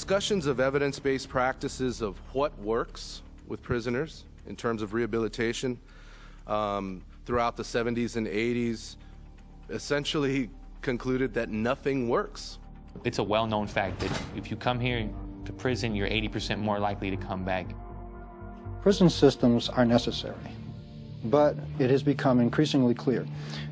discussions of evidence-based practices of what works with prisoners in terms of rehabilitation throughout the 70s and 80s essentially concluded that nothing works. It's a well-known fact that if you come here to prison, you're 80% more likely to come back. Prison systems are necessary, but it has become increasingly clear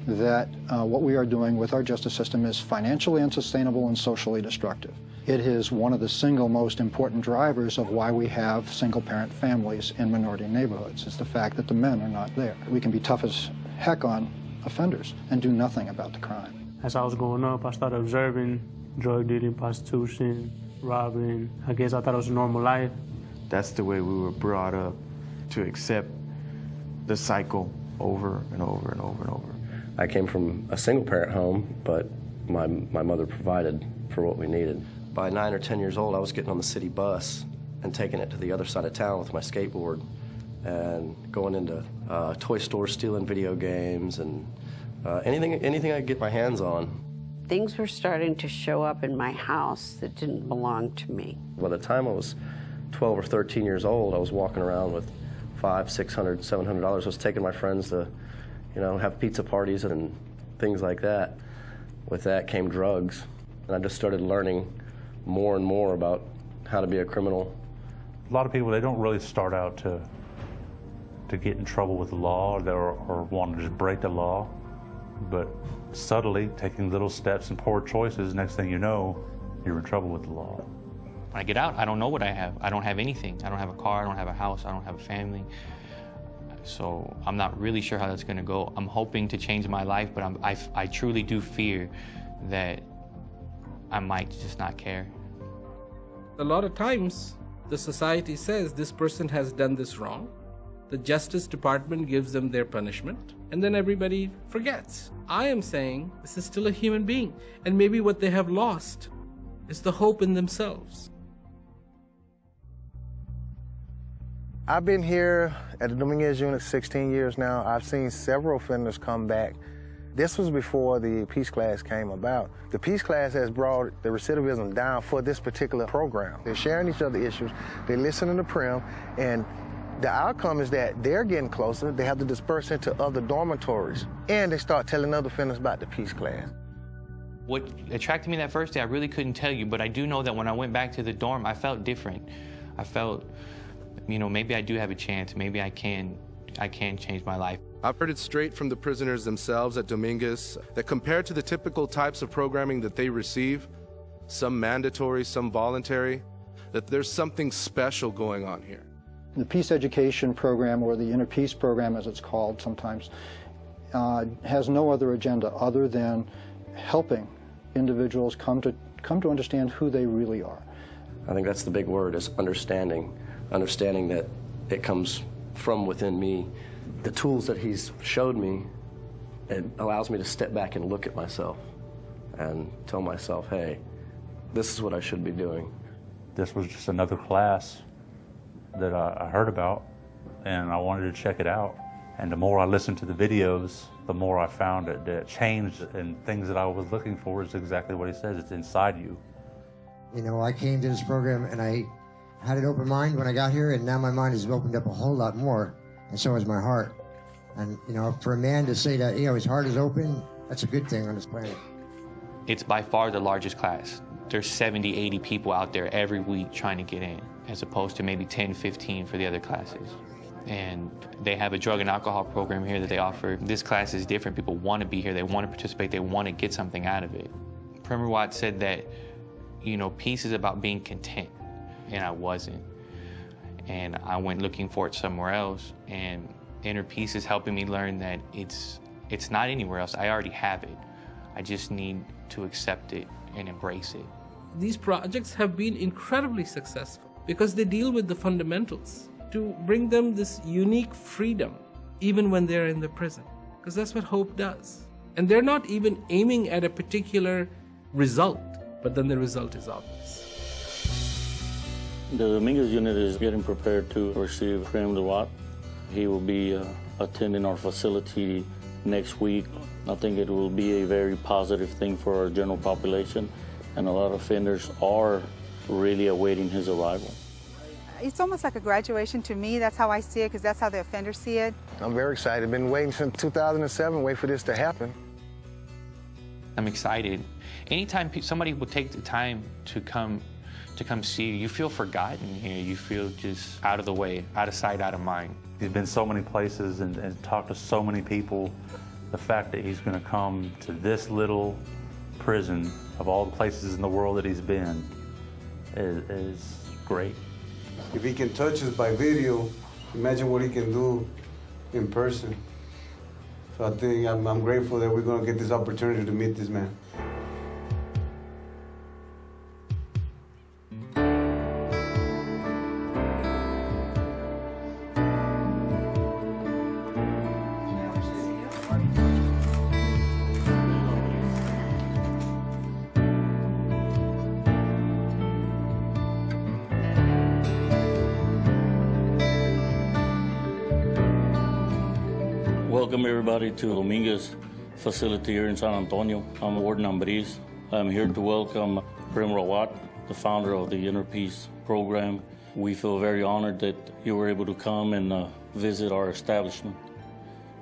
that what we are doing with our justice system is financially unsustainable and socially destructive. It is one of the single most important drivers of why we have single-parent families in minority neighborhoods. It's the fact that the men are not there. We can be tough as heck on offenders and do nothing about the crime. As I was growing up, I started observing drug dealing, prostitution, robbing. I guess I thought it was a normal life. That's the way we were brought up, to accept the cycle over and over and over and over. I came from a single-parent home, but my mother provided for what we needed. By 9 or 10 years old, I was getting on the city bus and taking it to the other side of town with my skateboard and going into toy stores, stealing video games and anything I could get my hands on. Things were starting to show up in my house that didn't belong to me. By the time I was 12 or 13 years old, I was walking around with $500, $600, $700. I was taking my friends to, have pizza parties and things like that. With that came drugs, and I just started learning more and more about how to be a criminal. A lot of people, they don't really start out to get in trouble with the law or want to just break the law, but subtly taking little steps and poor choices, next thing you know, you're in trouble with the law. When I get out, I don't know what I have. I don't have anything. I don't have a car, I don't have a house, I don't have a family. So I'm not really sure how that's gonna go. I'm hoping to change my life, but I truly do fear that I might just not care. A lot of times, the society says this person has done this wrong. The Justice Department gives them their punishment, and then everybody forgets. I am saying this is still a human being, and maybe what they have lost is the hope in themselves. I've been here at the Dominguez unit 16 years now. I've seen several offenders come back. This was before the peace class came about. The peace class has brought the recidivism down for this particular program. They're sharing each other's issues, they're listening to Prim, and the outcome is that they're getting closer. They have to disperse into other dormitories, and they start telling other offenders about the peace class. What attracted me that first day, I really couldn't tell you, but I do know that when I went back to the dorm, I felt different. I felt, maybe I do have a chance. Maybe I can change my life. I've heard it straight from the prisoners themselves at Dominguez that compared to the typical types of programming that they receive, some mandatory, some voluntary, that there's something special going on here. The peace education program, or the inner peace program as it's called sometimes, has no other agenda other than helping individuals come to understand who they really are. I think that's the big word, is understanding. Understanding that it comes from within me. The tools that he's showed me, it allows me to step back and look at myself and tell myself, hey, this is what I should be doing. This was just another class that I heard about, and I wanted to check it out. And the more I listened to the videos, the more I found that change and things that I was looking for is exactly what he says. It's inside you. I came to this program and I had an open mind when I got here, and now my mind has opened up a whole lot more, and so has my heart. And for a man to say that his heart is open, that's a good thing on this planet. It's by far the largest class. There's 70, 80 people out there every week trying to get in, as opposed to maybe 10, 15 for the other classes. And they have a drug and alcohol program here that they offer. This class is different. People want to be here. They want to participate. They want to get something out of it. Premier Watt said that, peace is about being content, and I wasn't. And I went looking for it somewhere else, and inner peace is helping me learn that it's not anywhere else. I already have it. I just need to accept it and embrace it. These projects have been incredibly successful because they deal with the fundamentals to bring them this unique freedom even when they're in the prison, because that's what hope does. And they're not even aiming at a particular result, but then the result is obvious. The Dominguez unit is getting prepared to receive Premier Watt. He will be attending our facility next week. I think it will be a very positive thing for our general population, and a lot of offenders are really awaiting his arrival. It's almost like a graduation to me. That's how I see it, because that's how the offenders see it. I'm very excited. Been waiting since 2007, wait for this to happen. I'm excited. Anytime somebody will take the time to come see you, you feel forgotten here. You feel just out of the way, out of sight, out of mind. He's been so many places and talked to so many people. The fact that he's going to come to this little prison of all the places in the world that he's been is great. If he can touch us by video, imagine what he can do in person. So I think I'm grateful that we're going to get this opportunity to meet this man. Welcome everybody to Dominguez facility here in San Antonio. I'm Warden Ambriz. I'm here to welcome Prem Rawat, the founder of the Inner Peace program. We feel very honored that you were able to come and visit our establishment.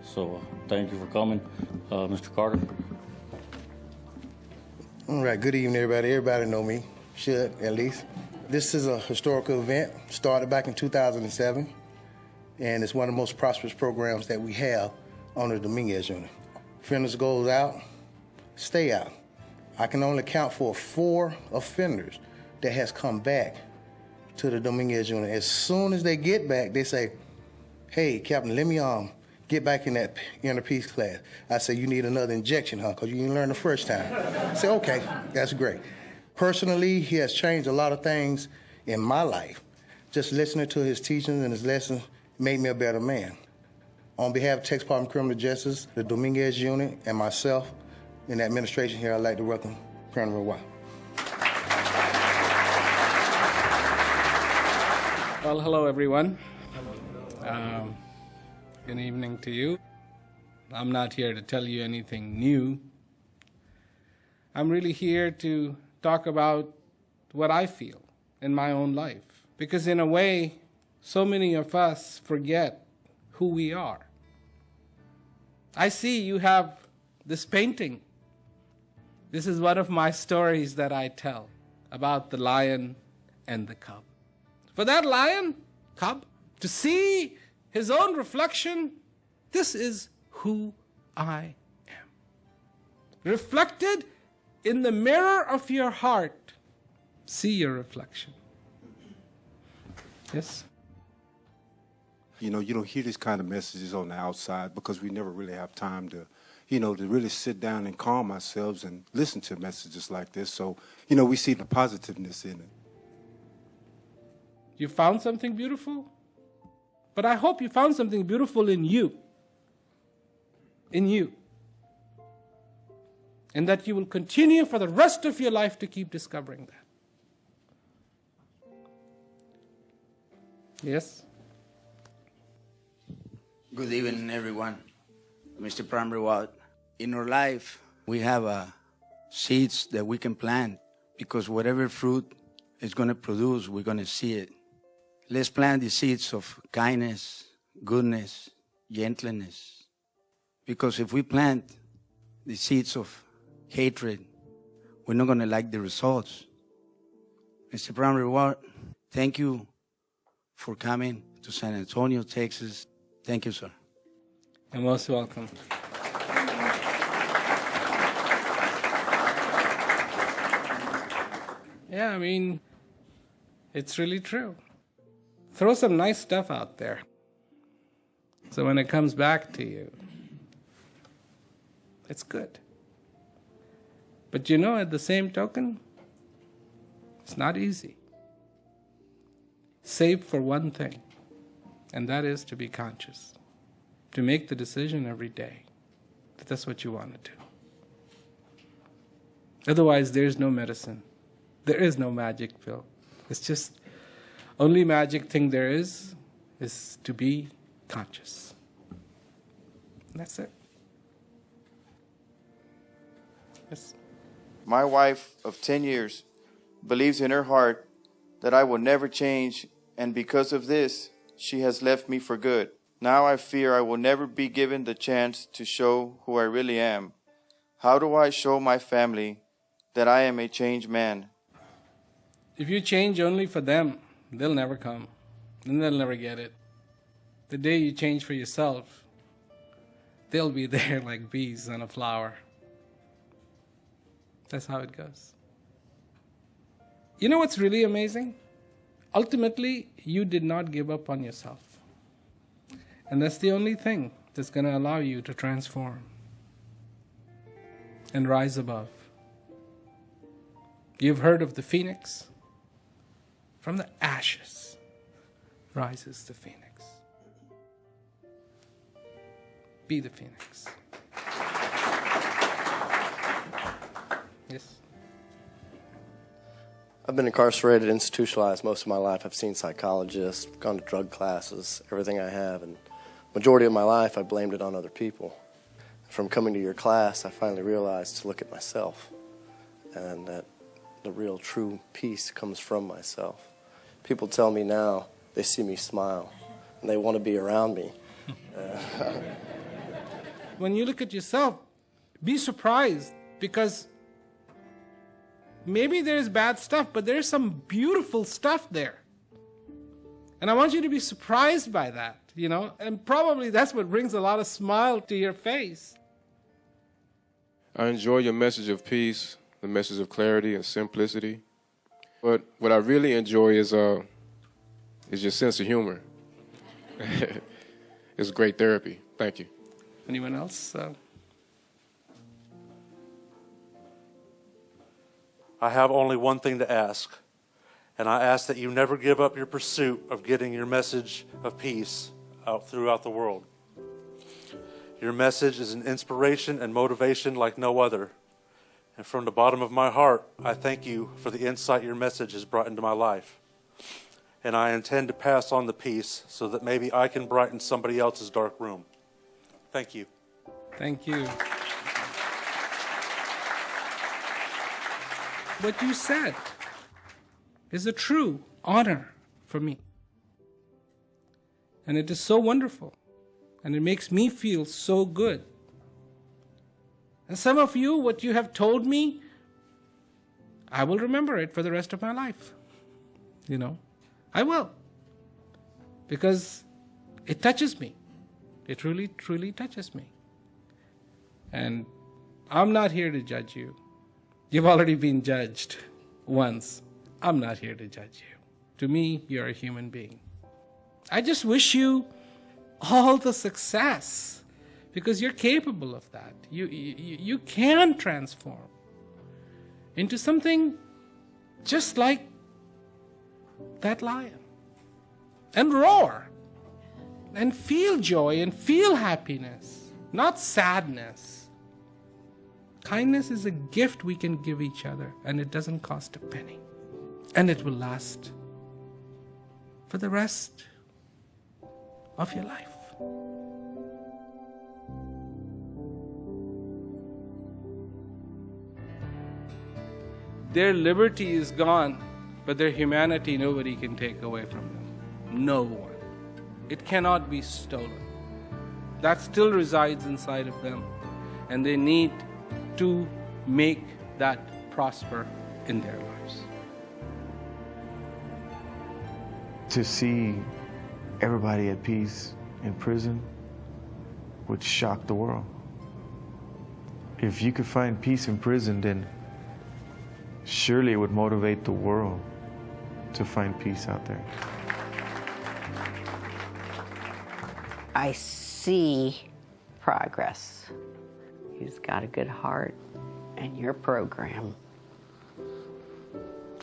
So thank you for coming. Mr. Carter. All right, good evening, everybody. Everybody know me, should at least. This is a historical event, started back in 2007, and it's one of the most prosperous programs that we have on the Dominguez unit. Offenders goes out, stay out. I can only count for 4 offenders that has come back to the Dominguez unit. As soon as they get back, they say, hey, Captain, let me get back in that inner peace class. I say, you need another injection, huh, because you didn't learn the first time. I say, okay, that's great. Personally, he has changed a lot of things in my life. Just listening to his teachings and his lessons made me a better man. On behalf of Texas Department of Criminal Justice, the Dominguez unit, and myself in the administration here, I'd like to welcome Colonel Rawat. Well, hello, everyone. Good evening to you. I'm not here to tell you anything new. I'm really here to talk about what I feel in my own life. Because in a way, so many of us forget who we are. I see you have this painting. This is one of my stories that I tell about the lion and the cub. For that lion, cub, to see his own reflection, this is who I am. Reflected in the mirror of your heart, see your reflection. Yes? You know, you don't hear these kind of messages on the outside because we never really have time to, you know, to really sit down and calm ourselves and listen to messages like this. So, you know, we see the positiveness in it. You found something beautiful? But I hope you found something beautiful in you. In you. And that you will continue for the rest of your life to keep discovering that. Yes? Good evening, everyone. Mr. Prem Rawat. In our life, we have seeds that we can plant because whatever fruit it's going to produce, we're going to see it. Let's plant the seeds of kindness, goodness, gentleness. Because if we plant the seeds of hatred, we're not going to like the results. Mr. Prem Rawat, thank you for coming to San Antonio, Texas. Thank you, sir. You're most welcome. Yeah, I mean, it's really true. Throw some nice stuff out there. So when it comes back to you, it's good. But you know, at the same token, it's not easy. Save for one thing, and that is to be conscious. To make the decision every day that that's what you want to do. Otherwise, there's no medicine. There is no magic pill. It's just, only magic thing there is to be conscious. And that's it. Yes. My wife of 10 years believes in her heart that I will never change, and because of this, she has left me for good. Now I fear I will never be given the chance to show who I really am. How do I show my family that I am a changed man? If you change only for them, they'll never come, and they'll never get it. The day you change for yourself, they'll be there like bees on a flower. That's how it goes. You know what's really amazing? Ultimately, you did not give up on yourself. And that's the only thing that's going to allow you to transform and rise above. You've heard of the phoenix? From the ashes rises the phoenix. Be the phoenix. Yes. I've been incarcerated, institutionalized most of my life. I've seen psychologists, gone to drug classes, everything I have, and majority of my life I blamed it on other people. From coming to your class, I finally realized to look at myself, and that the real true peace comes from myself. People tell me now they see me smile, and they want to be around me. When you look at yourself, be surprised, because maybe there's bad stuff, but there's some beautiful stuff there. And I want you to be surprised by that, you know, and probably that's what brings a lot of smile to your face. I enjoy your message of peace, the message of clarity and simplicity. But what I really enjoy is your sense of humor. It's great therapy. Thank you. Anyone else? I have only one thing to ask, and I ask that you never give up your pursuit of getting your message of peace out throughout the world. Your message is an inspiration and motivation like no other. And from the bottom of my heart, I thank you for the insight your message has brought into my life. And I intend to pass on the peace so that maybe I can brighten somebody else's dark room. Thank you. Thank you. What you said is a true honor for me. And it is so wonderful. And it makes me feel so good. And some of you, what you have told me, I will remember it for the rest of my life. You know, I will. Because it touches me. It really, truly touches me. And I'm not here to judge you. You've already been judged once. I'm not here to judge you. To me, you're a human being. I just wish you all the success, because you're capable of that. You can transform into something just like that lion and roar and feel joy and feel happiness, not sadness. Kindness is a gift we can give each other, and it doesn't cost a penny. And it will last for the rest of your life. Their liberty is gone, but their humanity nobody can take away from them. No one. It cannot be stolen. That still resides inside of them, and they need to make that prosper in their lives. To see everybody at peace in prison would shock the world. If you could find peace in prison, then surely it would motivate the world to find peace out there. I see progress. He's got a good heart, and your program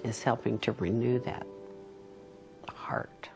is helping to renew that heart.